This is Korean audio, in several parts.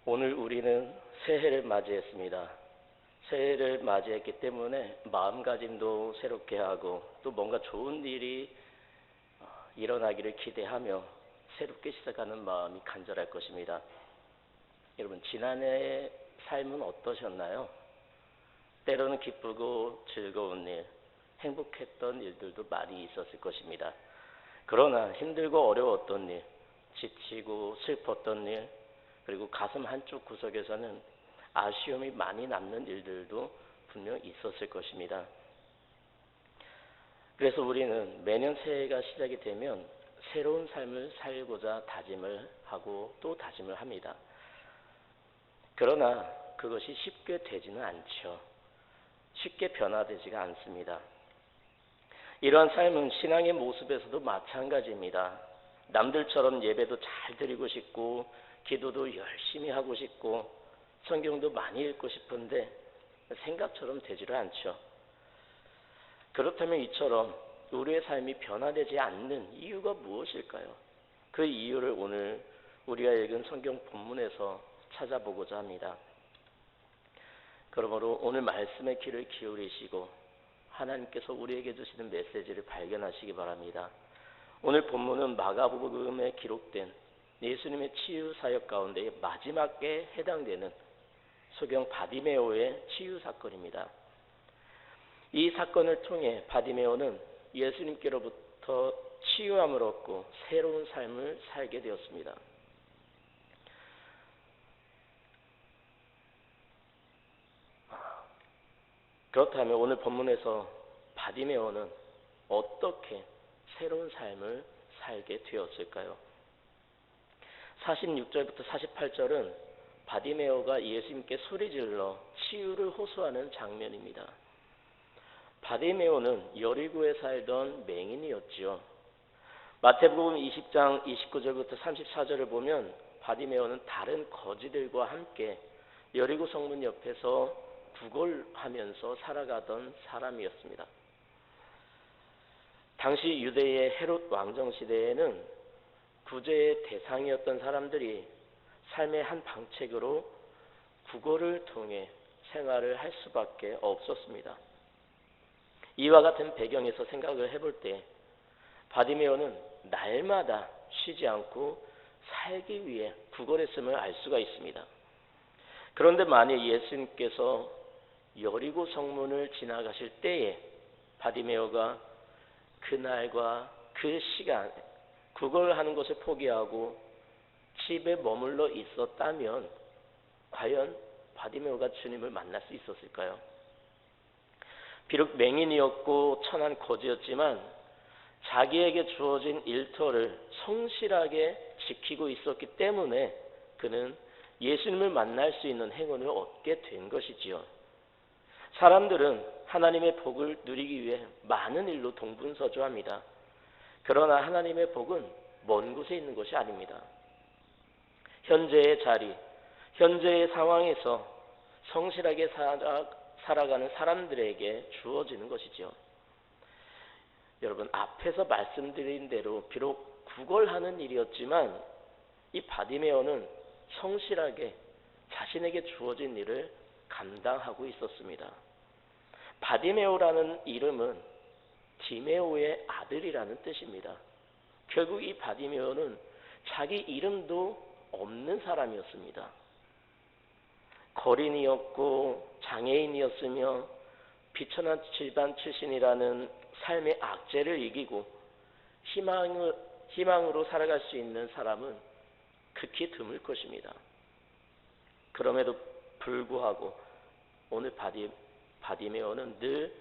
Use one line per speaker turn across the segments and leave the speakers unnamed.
오늘 우리는 새해를 맞이했습니다. 새해를 맞이했기 때문에 마음가짐도 새롭게 하고 또 뭔가 좋은 일이 일어나기를 기대하며 새롭게 시작하는 마음이 간절할 것입니다. 여러분, 지난해의 삶은 어떠셨나요? 때로는 기쁘고 즐거운 일, 행복했던 일들도 많이 있었을 것입니다. 그러나 힘들고 어려웠던 일, 지치고 슬펐던 일, 그리고 가슴 한쪽 구석에서는 아쉬움이 많이 남는 일들도 분명 있었을 것입니다. 그래서 우리는 매년 새해가 시작이 되면 새로운 삶을 살고자 다짐을 하고 또 다짐을 합니다. 그러나 그것이 쉽게 되지는 않죠. 쉽게 변화되지가 않습니다. 이러한 삶은 신앙의 모습에서도 마찬가지입니다. 남들처럼 예배도 잘 드리고 싶고 기도도 열심히 하고 싶고 성경도 많이 읽고 싶은데 생각처럼 되지를 않죠. 그렇다면 이처럼 우리의 삶이 변화되지 않는 이유가 무엇일까요? 그 이유를 오늘 우리가 읽은 성경 본문에서 찾아보고자 합니다. 그러므로 오늘 말씀의 귀를 기울이시고 하나님께서 우리에게 주시는 메시지를 발견하시기 바랍니다. 오늘 본문은 마가복음에 기록된 예수님의 치유 사역 가운데 마지막에 해당되는 소경 바디메오의 치유 사건입니다. 이 사건을 통해 바디메오는 예수님께로부터 치유함을 얻고 새로운 삶을 살게 되었습니다. 그렇다면 오늘 본문에서 바디메오는 어떻게 새로운 삶을 살게 되었을까요? 46절부터 48절은 바디메오가 예수님께 소리질러 치유를 호소하는 장면입니다. 바디메오는 여리고에 살던 맹인이었지요. 마태복음 20장 29절부터 34절을 보면 바디메오는 다른 거지들과 함께 여리고 성문 옆에서 구걸하면서 살아가던 사람이었습니다. 당시 유대의 헤롯 왕정 시대에는 구제의 대상이었던 사람들이 삶의 한 방책으로 구걸을 통해 생활을 할 수밖에 없었습니다. 이와 같은 배경에서 생각을 해볼 때 바디메오는 날마다 쉬지 않고 살기 위해 구걸했음을 알 수가 있습니다. 그런데 만약 예수님께서 여리고 성문을 지나가실 때에 바디메오가 그날과 그 시간 구걸하는 것을 포기하고 집에 머물러 있었다면 과연 바디메오가 주님을 만날 수 있었을까요? 비록 맹인이었고 천한 거지였지만 자기에게 주어진 일터를 성실하게 지키고 있었기 때문에 그는 예수님을 만날 수 있는 행운을 얻게 된 것이지요. 사람들은 하나님의 복을 누리기 위해 많은 일로 동분서주합니다. 그러나 하나님의 복은 먼 곳에 있는 것이 아닙니다. 현재의 자리, 현재의 상황에서 성실하게 살아가는 사람들에게 주어지는 것이죠. 여러분, 앞에서 말씀드린 대로 비록 구걸하는 일이었지만 이 바디메오는 성실하게 자신에게 주어진 일을 감당하고 있었습니다. 바디메오라는 이름은 디메오의 아들이라는 뜻입니다. 결국 이 바디메오는 자기 이름도 없는 사람이었습니다. 거린이었고 장애인이었으며 비천한 집안 출신이라는 삶의 악재를 이기고 희망으로 살아갈 수 있는 사람은 극히 드물 것입니다. 그럼에도 불구하고 오늘 바디메오는 늘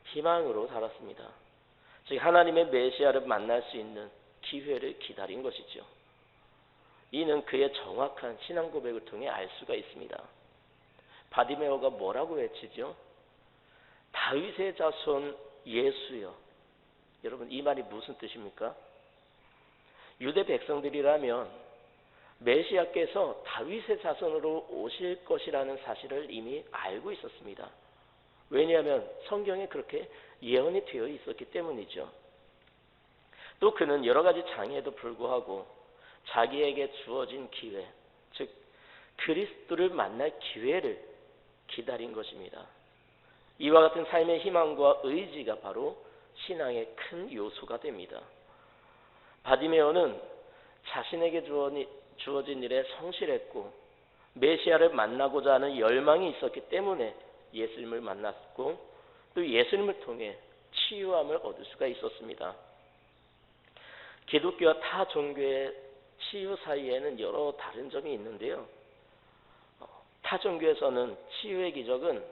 희망으로 살았습니다. 즉 하나님의 메시아를 만날 수 있는 기회를 기다린 것이죠. 이는 그의 정확한 신앙 고백을 통해 알 수가 있습니다. 바디메오가 뭐라고 외치죠? 다윗의 자손 예수여. 여러분, 이 말이 무슨 뜻입니까? 유대 백성들이라면 메시아께서 다윗의 자손으로 오실 것이라는 사실을 이미 알고 있었습니다. 왜냐하면 성경에 그렇게 예언이 되어 있었기 때문이죠. 또 그는 여러 가지 장애에도 불구하고 자기에게 주어진 기회, 즉 그리스도를 만날 기회를 기다린 것입니다. 이와 같은 삶의 희망과 의지가 바로 신앙의 큰 요소가 됩니다. 바디메오는 자신에게 주어진 일에 성실했고 메시아를 만나고자 하는 열망이 있었기 때문에 예수님을 만났고 또 예수님을 통해 치유함을 얻을 수가 있었습니다. 기독교와 타 종교의 치유 사이에는 여러 다른 점이 있는데요. 타 종교에서는 치유의 기적은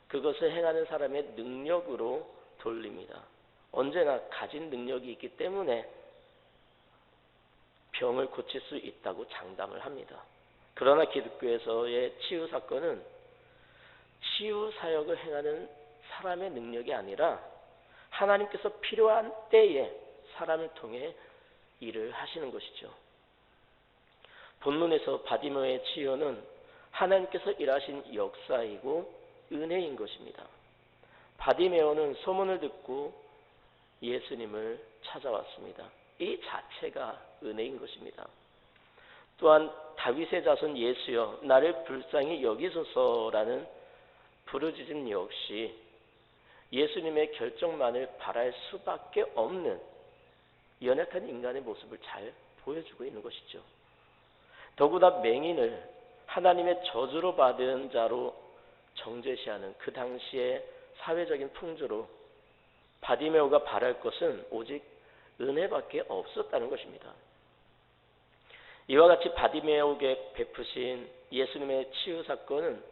그것을 행하는 사람의 능력으로 돌립니다. 언제나 가진 능력이 있기 때문에 병을 고칠 수 있다고 장담을 합니다. 그러나 기독교에서의 치유 사건은 치유 사역을 행하는 사람의 능력이 아니라 하나님께서 필요한 때에 사람을 통해 일을 하시는 것이죠. 본문에서 바디메오의 치유는 하나님께서 일하신 역사이고 은혜인 것입니다. 바디메오는 소문을 듣고 예수님을 찾아왔습니다. 이 자체가 은혜인 것입니다. 또한 다윗의 자손 예수여 나를 불쌍히 여기소서라는 부르짖음 역시 예수님의 결정만을 바랄 수밖에 없는 연약한 인간의 모습을 잘 보여주고 있는 것이죠. 더구나 맹인을 하나님의 저주로 받은 자로 정죄시하는 그 당시의 사회적인 풍조로 바디메오가 바랄 것은 오직 은혜밖에 없었다는 것입니다. 이와 같이 바디메오에게 베푸신 예수님의 치유 사건은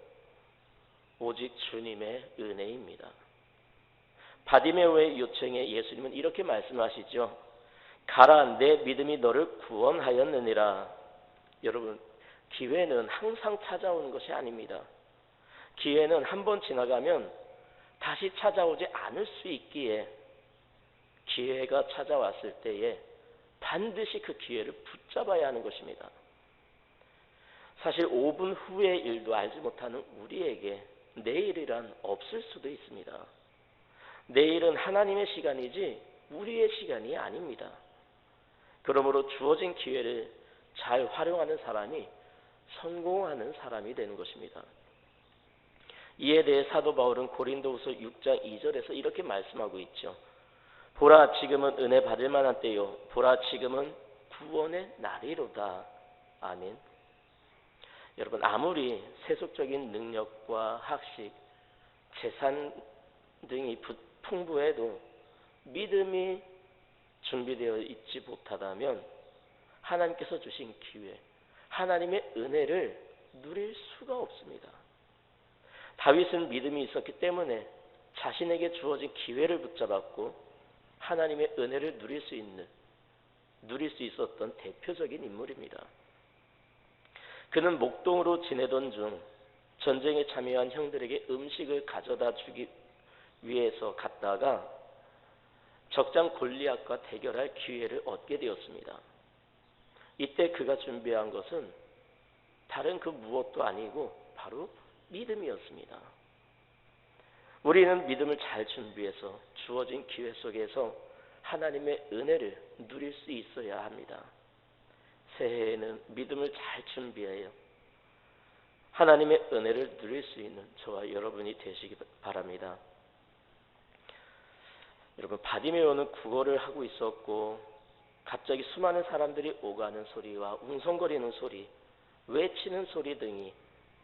오직 주님의 은혜입니다. 바디메오의 요청에 예수님은 이렇게 말씀하시죠. 가라 내 믿음이 너를 구원하였느니라. 여러분 기회는 항상 찾아오는 것이 아닙니다. 기회는 한 번 지나가면 다시 찾아오지 않을 수 있기에 기회가 찾아왔을 때에 반드시 그 기회를 붙잡아야 하는 것입니다. 사실 5분 후의 일도 알지 못하는 우리에게 내일이란 없을 수도 있습니다. 내일은 하나님의 시간이지 우리의 시간이 아닙니다. 그러므로 주어진 기회를 잘 활용하는 사람이 성공하는 사람이 되는 것입니다. 이에 대해 사도 바울은 고린도후서 6장 2절에서 이렇게 말씀하고 있죠. 보라 지금은 은혜 받을 만한 때요 보라 지금은 구원의 날이로다. 아멘. 여러분 아무리 세속적인 능력과 학식, 재산 등이 풍부해도 믿음이 준비되어 있지 못하다면 하나님께서 주신 기회, 하나님의 은혜를 누릴 수가 없습니다. 다윗은 믿음이 있었기 때문에 자신에게 주어진 기회를 붙잡았고 하나님의 은혜를 누릴 수 있었던 대표적인 인물입니다. 그는 목동으로 지내던 중 전쟁에 참여한 형들에게 음식을 가져다 주기 위해서 갔다가 적장 골리앗과 대결할 기회를 얻게 되었습니다. 이때 그가 준비한 것은 다른 그 무엇도 아니고 바로 믿음이었습니다. 우리는 믿음을 잘 준비해서 주어진 기회 속에서 하나님의 은혜를 누릴 수 있어야 합니다. 새해에는 믿음을 잘 준비해요. 하나님의 은혜를 누릴 수 있는 저와 여러분이 되시기 바랍니다. 여러분 바디메오는 구걸을 하고 있었고 갑자기 수많은 사람들이 오가는 소리와 웅성거리는 소리, 외치는 소리 등이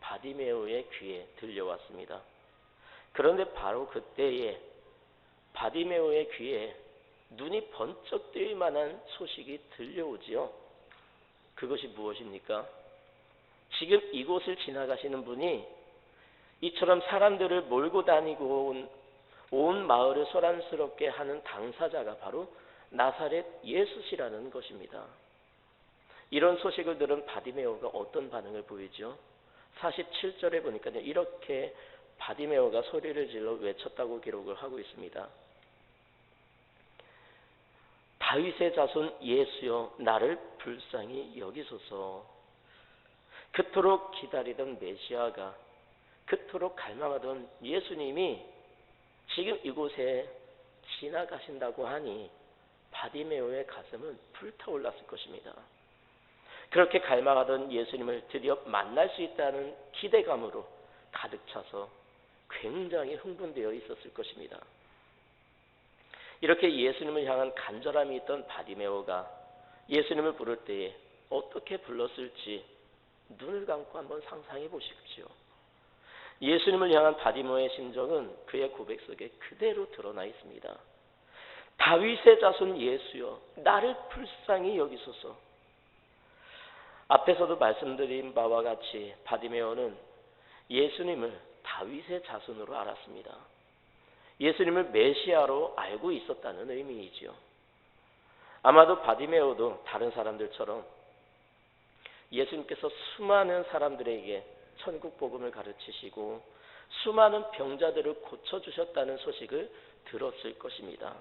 바디메오의 귀에 들려왔습니다. 그런데 바로 그때에 바디메오의 귀에 눈이 번쩍 뜨일 만한 소식이 들려오지요. 그것이 무엇입니까? 지금 이곳을 지나가시는 분이 이처럼 사람들을 몰고 다니고 온 마을을 소란스럽게 하는 당사자가 바로 나사렛 예수시라는 것입니다. 이런 소식을 들은 바디메오가 어떤 반응을 보이죠? 47절에 보니까 이렇게 바디메오가 소리를 질러 외쳤다고 기록을 하고 있습니다. 다윗의 자손 예수여 나를 불쌍히 여기소서. 그토록 기다리던 메시아가, 그토록 갈망하던 예수님이 지금 이곳에 지나가신다고 하니 바디메오의 가슴은 불타올랐을 것입니다. 그렇게 갈망하던 예수님을 드디어 만날 수 있다는 기대감으로 가득 차서 굉장히 흥분되어 있었을 것입니다. 이렇게 예수님을 향한 간절함이 있던 바디메오가 예수님을 부를 때에 어떻게 불렀을지 눈을 감고 한번 상상해 보십시오. 예수님을 향한 바디메오의 심정은 그의 고백 속에 그대로 드러나 있습니다. 다윗의 자손 예수여, 나를 불쌍히 여기소서. 앞에서도 말씀드린 바와 같이 바디메오는 예수님을 다윗의 자손으로 알았습니다. 예수님을 메시아로 알고 있었다는 의미이지요. 아마도 바디메오도 다른 사람들처럼 예수님께서 수많은 사람들에게 천국 복음을 가르치시고 수많은 병자들을 고쳐주셨다는 소식을 들었을 것입니다.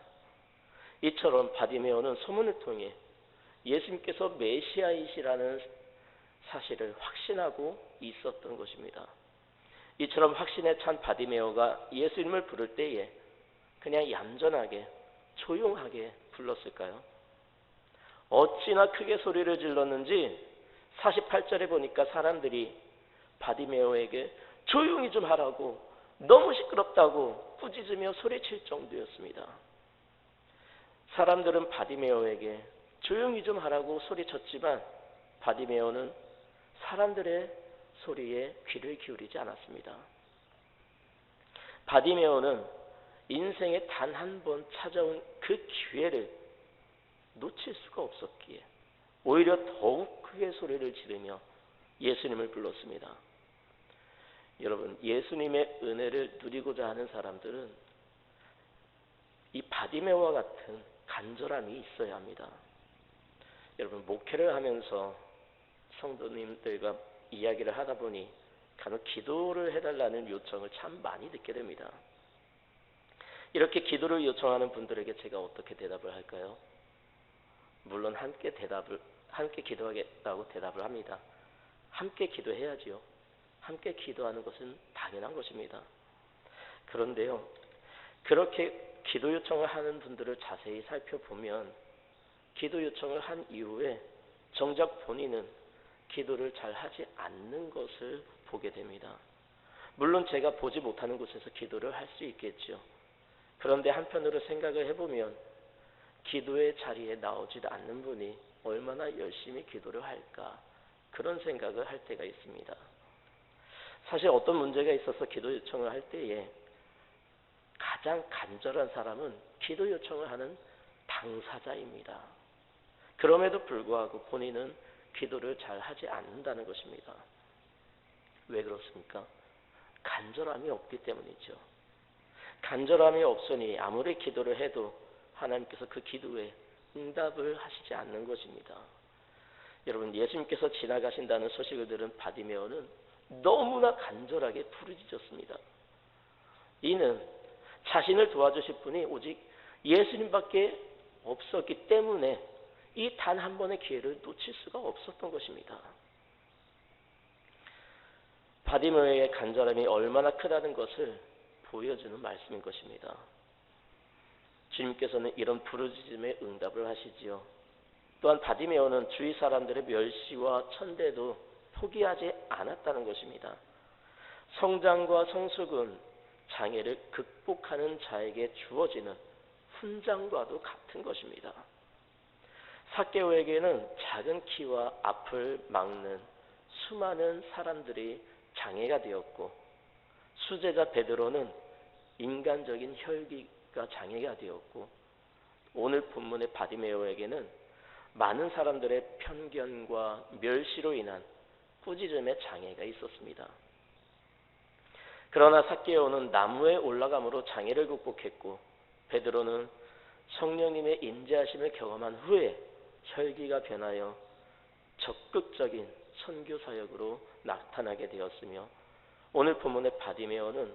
이처럼 바디메오는 소문을 통해 예수님께서 메시아이시라는 사실을 확신하고 있었던 것입니다. 이처럼 확신에 찬 바디메오가 예수님을 부를 때에 그냥 얌전하게 조용하게 불렀을까요? 어찌나 크게 소리를 질렀는지 48절에 보니까 사람들이 바디메오에게 조용히 좀 하라고, 너무 시끄럽다고 꾸짖으며 소리칠 정도였습니다. 사람들은 바디메오에게 조용히 좀 하라고 소리쳤지만 바디메오는 사람들의 소리에 귀를 기울이지 않았습니다. 바디메오는 인생에 단 한 번 찾아온 그 기회를 놓칠 수가 없었기에 오히려 더욱 크게 소리를 지르며 예수님을 불렀습니다. 여러분, 예수님의 은혜를 누리고자 하는 사람들은 이 바디메오와 같은 간절함이 있어야 합니다. 여러분, 목회를 하면서 성도님들과 이야기를 하다 보니 간혹 기도를 해달라는 요청을 참 많이 듣게 됩니다. 이렇게 기도를 요청하는 분들에게 제가 어떻게 대답을 할까요? 물론 함께 기도하겠다고 대답을 합니다. 함께 기도해야지요. 함께 기도하는 것은 당연한 것입니다. 그런데요, 그렇게 기도 요청을 하는 분들을 자세히 살펴보면 기도 요청을 한 이후에 정작 본인은 기도를 잘 하지 않는 것을 보게 됩니다. 물론 제가 보지 못하는 곳에서 기도를 할 수 있겠죠. 그런데 한편으로 생각을 해보면 기도의 자리에 나오지 않는 분이 얼마나 열심히 기도를 할까, 그런 생각을 할 때가 있습니다. 사실 어떤 문제가 있어서 기도 요청을 할 때에 가장 간절한 사람은 기도 요청을 하는 당사자입니다. 그럼에도 불구하고 본인은 기도를 잘 하지 않는다는 것입니다. 왜 그렇습니까? 간절함이 없기 때문이죠. 간절함이 없으니 아무리 기도를 해도 하나님께서 그 기도에 응답을 하시지 않는 것입니다. 여러분, 예수님께서 지나가신다는 소식을 들은 바디메오는 너무나 간절하게 부르짖었습니다. 이는 자신을 도와주실 분이 오직 예수님밖에 없었기 때문에 이 단 한 번의 기회를 놓칠 수가 없었던 것입니다. 바디메오의 간절함이 얼마나 크다는 것을 보여주는 말씀인 것입니다. 주님께서는 이런 부르짖음에 응답을 하시지요. 또한 바디메오는 주위 사람들의 멸시와 천대도 포기하지 않았다는 것입니다. 성장과 성숙은 장애를 극복하는 자에게 주어지는 훈장과도 같은 것입니다. 삭개오에게는 작은 키와 앞을 막는 수많은 사람들이 장애가 되었고, 수제자 베드로는 인간적인 혈기가 장애가 되었고, 오늘 본문의 바디메오에게는 많은 사람들의 편견과 멸시로 인한 꾸짖음의 장애가 있었습니다. 그러나 삭개오는 나무에 올라감으로 장애를 극복했고, 베드로는 성령님의 인자하심을 경험한 후에 혈기가 변하여 적극적인 선교 사역으로 나타나게 되었으며, 오늘 본문의 바디메오는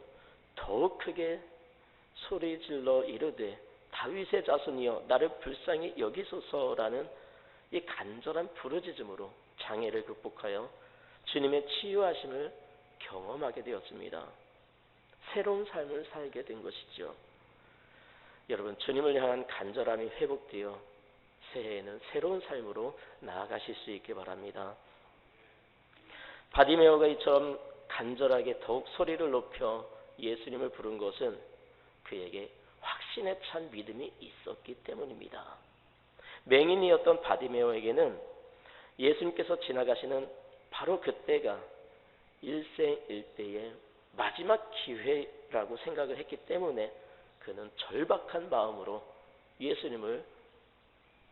더욱 크게 소리질러 이르되 다윗의 자손이여 나를 불쌍히 여기소서라는 이 간절한 부르짖음으로 장애를 극복하여 주님의 치유하심을 경험하게 되었습니다. 새로운 삶을 살게 된 것이죠. 여러분, 주님을 향한 간절함이 회복되어 새해에는 새로운 삶으로 나아가실 수 있기 바랍니다. 바디메오가 이처럼 간절하게 더욱 소리를 높여 예수님을 부른 것은 그에게 확신에 찬 믿음이 있었기 때문입니다. 맹인이었던 바디메오에게는 예수님께서 지나가시는 바로 그때가 일생일대의 마지막 기회라고 생각을 했기 때문에 그는 절박한 마음으로 예수님을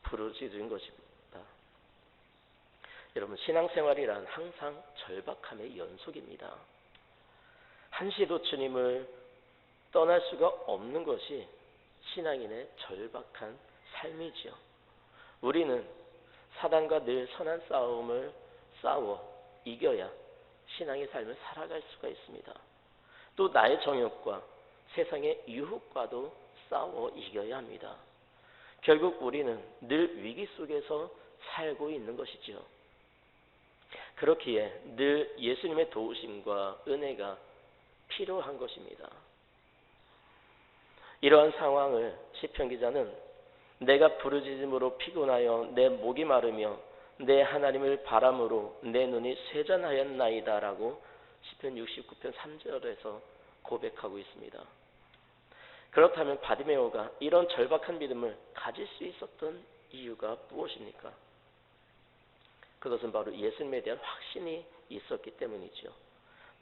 부르짖은 것입니다. 여러분, 신앙생활이란 항상 절박함의 연속입니다. 한시도 주님을 떠날 수가 없는 것이 신앙인의 절박한 삶이지요. 우리는 사단과 늘 선한 싸움을 싸워 이겨야 신앙의 삶을 살아갈 수가 있습니다. 또 나의 정욕과 세상의 유혹과도 싸워 이겨야 합니다. 결국 우리는 늘 위기 속에서 살고 있는 것이죠. 그렇기에 늘 예수님의 도우심과 은혜가 필요한 것입니다. 이러한 상황을 시편 기자는 내가 부르짖음으로 피곤하여 내 목이 마르며 내 하나님을 바람으로 내 눈이 쇠잔하였나이다 라고 시편 69편 3절에서 고백하고 있습니다. 그렇다면 바디메오가 이런 절박한 믿음을 가질 수 있었던 이유가 무엇입니까? 그것은 바로 예수님에 대한 확신이 있었기 때문이죠.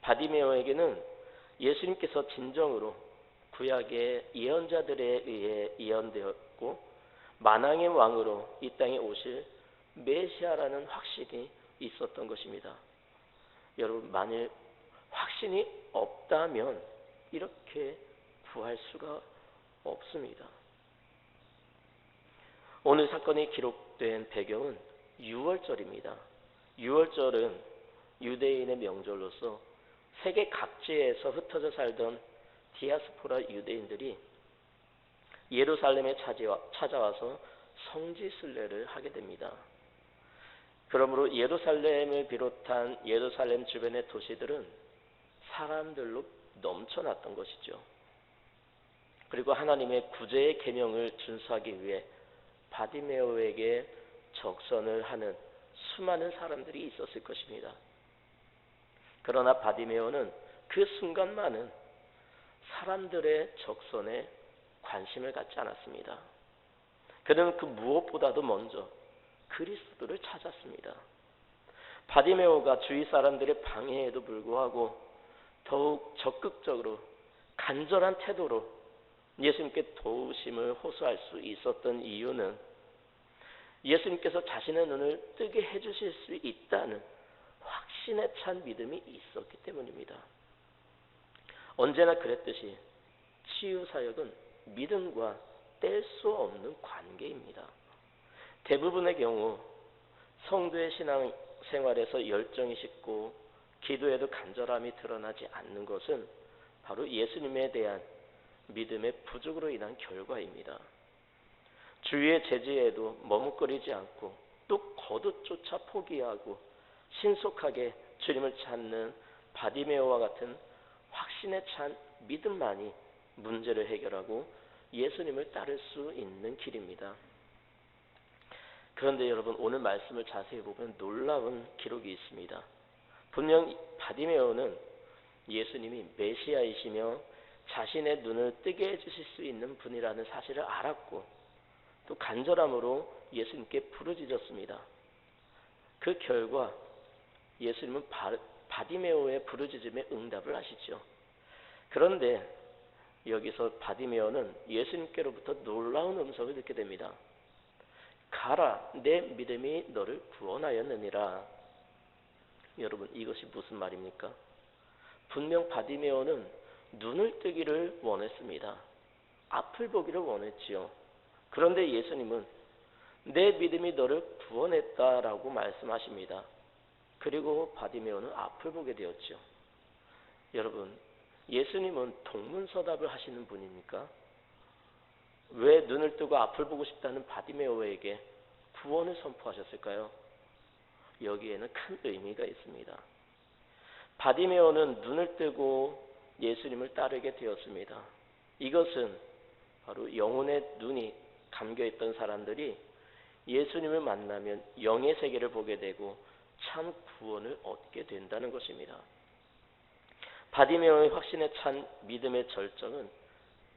바디메오에게는 예수님께서 진정으로 구약의 예언자들에 의해 예언되었고 만왕의 왕으로 이 땅에 오실 메시아라는 확신이 있었던 것입니다. 여러분, 만일 확신이 없다면 이렇게 구할 수가 없습니다. 오늘 사건이 기록된 배경은 유월절입니다. 유월절은 유대인의 명절로서 세계 각지에서 흩어져 살던 디아스포라 유대인들이 예루살렘에 찾아와서 성지순례를 하게 됩니다. 그러므로 예루살렘을 비롯한 예루살렘 주변의 도시들은 사람들로 넘쳐났던 것이죠. 그리고 하나님의 구제의 계명을 준수하기 위해 바디메오에게 적선을 하는 수많은 사람들이 있었을 것입니다. 그러나 바디메오는 그 순간만은 사람들의 적선에 관심을 갖지 않았습니다. 그는 그 무엇보다도 먼저 그리스도를 찾았습니다. 바디메오가 주위 사람들의 방해에도 불구하고 더욱 적극적으로 간절한 태도로 예수님께 도우심을 호소할 수 있었던 이유는 예수님께서 자신의 눈을 뜨게 해주실 수 있다는 확신에 찬 믿음이 있었기 때문입니다. 언제나 그랬듯이 치유사역은 믿음과 뗄 수 없는 관계입니다. 대부분의 경우 성도의 신앙생활에서 열정이 식고 기도에도 간절함이 드러나지 않는 것은 바로 예수님에 대한 믿음의 부족으로 인한 결과입니다. 주위의 제지에도 머뭇거리지 않고 또 거듭조차 포기하고 신속하게 주님을 찾는 바디메오와 같은 확신에 찬 믿음만이 문제를 해결하고 예수님을 따를 수 있는 길입니다. 그런데 여러분, 오늘 말씀을 자세히 보면 놀라운 기록이 있습니다. 분명 바디메오는 예수님이 메시아이시며 자신의 눈을 뜨게 해주실 수 있는 분이라는 사실을 알았고 또 간절함으로 예수님께 부르짖었습니다. 그 결과 예수님은 바디메오의 부르짖음에 응답을 하시죠. 그런데 여기서 바디메오는 예수님께로부터 놀라운 음성을 듣게 됩니다. 가라, 내 믿음이 너를 구원하였느니라. 여러분, 이것이 무슨 말입니까? 분명 바디메오는 눈을 뜨기를 원했습니다. 앞을 보기를 원했지요. 그런데 예수님은 내 믿음이 너를 구원했다라고 말씀하십니다. 그리고 바디메오는 앞을 보게 되었죠. 여러분, 예수님은 동문서답을 하시는 분입니까? 왜 눈을 뜨고 앞을 보고 싶다는 바디메오에게 구원을 선포하셨을까요? 여기에는 큰 의미가 있습니다. 바디메오는 눈을 뜨고 예수님을 따르게 되었습니다. 이것은 바로 영혼의 눈이 감겨있던 사람들이 예수님을 만나면 영의 세계를 보게 되고 참 구원을 얻게 된다는 것입니다. 바디메오의 확신에 찬 믿음의 절정은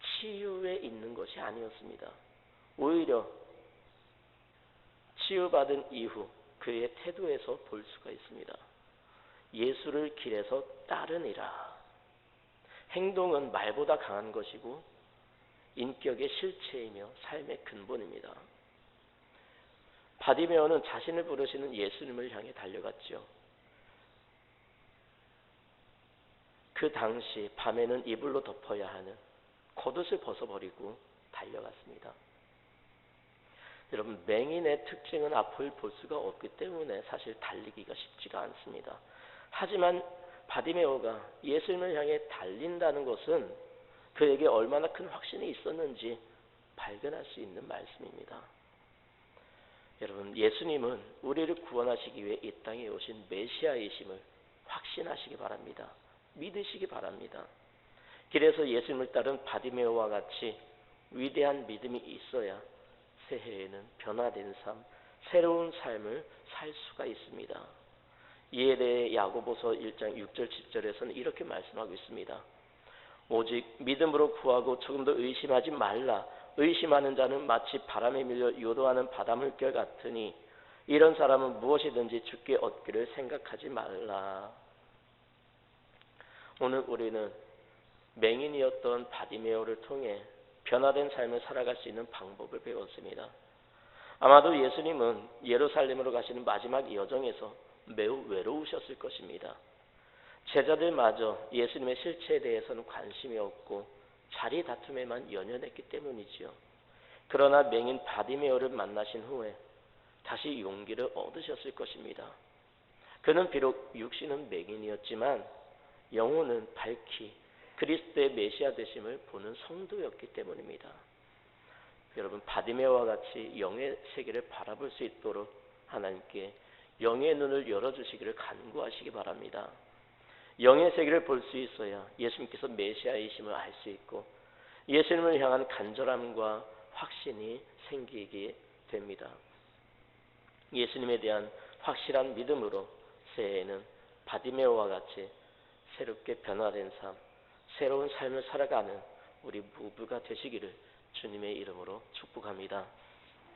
치유에 있는 것이 아니었습니다. 오히려 치유받은 이후 그의 태도에서 볼 수가 있습니다. 예수를 길에서 따르니라. 행동은 말보다 강한 것이고 인격의 실체이며 삶의 근본입니다. 바디메오는 자신을 부르시는 예수님을 향해 달려갔죠. 그 당시 밤에는 이불로 덮어야 하는 겉옷을 벗어버리고 달려갔습니다. 여러분, 맹인의 특징은 앞을 볼 수가 없기 때문에 사실 달리기가 쉽지가 않습니다. 하지만 바디메오가 예수님을 향해 달린다는 것은 그에게 얼마나 큰 확신이 있었는지 발견할 수 있는 말씀입니다. 여러분, 예수님은 우리를 구원하시기 위해 이 땅에 오신 메시아이심을 확신하시기 바랍니다. 믿으시기 바랍니다. 길에서 예수님을 따른 바디메오와 같이 위대한 믿음이 있어야 새해에는 변화된 삶, 새로운 삶을 살 수가 있습니다. 이에 대해 야고보서 1장 6절 7절에서는 이렇게 말씀하고 있습니다. 오직 믿음으로 구하고 조금 더 의심하지 말라. 의심하는 자는 마치 바람에 밀려 요동하는 바닷물결 같으니 이런 사람은 무엇이든지 주께 얻기를 생각하지 말라. 오늘 우리는 맹인이었던 바디메오를 통해 변화된 삶을 살아갈 수 있는 방법을 배웠습니다. 아마도 예수님은 예루살렘으로 가시는 마지막 여정에서 매우 외로우셨을 것입니다. 제자들마저 예수님의 실체에 대해서는 관심이 없고 자리 다툼에만 연연했기 때문이지요. 그러나 맹인 바디메오를 만나신 후에 다시 용기를 얻으셨을 것입니다. 그는 비록 육신은 맹인이었지만 영혼은 밝히 그리스도의 메시아 되심을 보는 성도였기 때문입니다. 여러분, 바디메오와 같이 영의 세계를 바라볼 수 있도록 하나님께 영의 눈을 열어주시기를 간구하시기 바랍니다. 영의 세계를 볼 수 있어야 예수님께서 메시아이심을 알 수 있고 예수님을 향한 간절함과 확신이 생기게 됩니다. 예수님에 대한 확실한 믿음으로 새해에는 바디메오와 같이 새롭게 변화된 삶, 새로운 삶을 살아가는 우리 모두가 되시기를 주님의 이름으로 축복합니다.